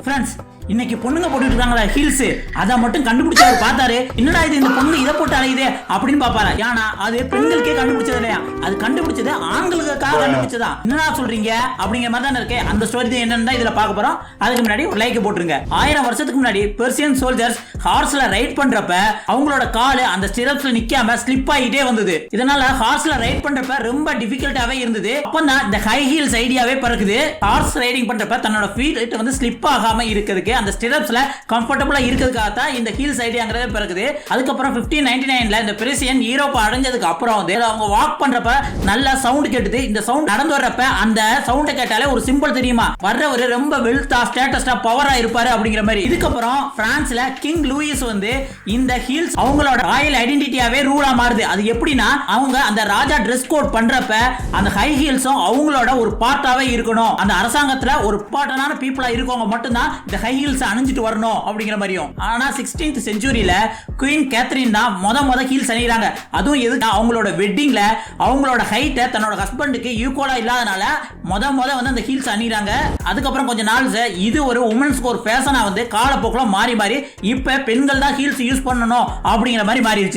Friends, இன்னைக்கு பொண்ணுங்க போட்டுட்டு இருக்காங்களா ஹீல்ஸ், அதை மட்டும் கண்டுபிடிச்சவர் பார்த்தாரு. என்னடா இது, இந்த பொண்ணு இதை போட்டு அலையுதே அப்படின்னு பாப்பாரு. ஏன்னா அது பெண்களுக்கே கண்டுபிடிச்சது இல்லையா, அது கண்டுபிடிச்சது ஆண்களுக்காக கண்டுபிடிச்சதா. என்னடா சொல்றீங்க அப்படிங்கிற மாதிரி தான் இருக்கு. அந்த ஸ்டோரி தான் என்னன்னு இதுல பார்க்க போறோம். அதுக்கு முன்னாடி ஒரு லைக் போட்டுருங்க. 1000 வருஷத்துக்கு முன்னாடி பெர்சியன் சோல்ஜர்ஸ் ஹார்ஸ்ல ரைட் பண்றப்ப அவங்களோட காலு அந்த ஸ்டிரப்ஸ்ல நிக்காம ஸ்லிப் ஆகிட்டே வந்தது. இதனால ஹார்ஸ்ல ரைட் பண்றப்ப ரொம்ப டிஃபிகல்ட்டாவே இருந்தது. அப்பதான் இந்த ஹை ஹீல்ஸ் ஐடியாவே பிறக்குது. ஹார்ஸ் ரைடிங் பண்றப்ப தன்னோட ஃபீட் வந்து ஸ்லிப் ஆகாம இருக்கிறதுக்கு, அந்த ஸ்டிரப்ஸ்ல கம்ஃபர்டபுளா இருக்கிறதுக்காக தான் இந்த ஹீல்ஸ் ஐடியாங்கிறது பிறகுது. அதுக்கப்புறம் 1599ல இந்த பெர்சியன் யூரோப்பா அடைஞ்சதுக்கு அப்புறம் வந்து அவங்க வாக் பண்றப்ப நல்ல சவுண்ட் கேட்டுது. இந்த சவுண்ட் நடந்து வர்றப்ப அந்த சவுண்ட கேட்டாலே ஒரு சிம்பிள் தெரியுமா, வர்றவர் ரொம்ப வெல்த்தா ஸ்டேட்டஸ்டா பவரா இருப்பாரு அப்படிங்கிற மாதிரி. இதுக்கப்புறம் பிரான்ஸ்ல கிங் லூயிஸ் வந்து இந்த ஹீல்ஸ் அவங்களோட ராயல் ஐடென்டிட்டியாவே ரூலா மாறுது. அது எப்படின்னா, அவங்க அந்த ராஜா ட்ரெஸ் கோட் பண்றப்ப அந்த ஹை ஹீல்ஸும் அவங்களோட ஒரு பார்ட்டாவே இருக்கணும். அந்த அரசாங்கத்துல ஒரு இம்பார்ட்டன்டான பீப்புளா இருக்கவங்க மட்டும்தான் இந்த ஹை ஹீல்ஸ் அணிஞ்சிட்டு வரணும் அப்படிங்கிற மாதிரியும். ஆனா 16th செஞ்சுரியில குயின் கேத்ரின் தான் முத ஹீல்ஸ் அணிகிறாங்க. அதுவும் எதுக்கு, அவங்களோட வெட்டிங்ல அவங்களோட ஹைட்டை தன்னோட ஹஸ்பண்டுக்கு ஈக்குவலா இல்லாதனால முத வந்து அந்த ஹீல்ஸ் அணிகிறாங்க. அதுக்கப்புறம் கொஞ்ச நாள் இது ஒரு உமன்ஸ்க்கு ஒரு ஃபேஷனா வந்து காலப்போக்கில் மாறி இப்ப பெண்கள் தான் ஹீல்ஸ் யூஸ் பண்ணணும் அப்படிங்கிற மாதிரி மாறிடுச்சு.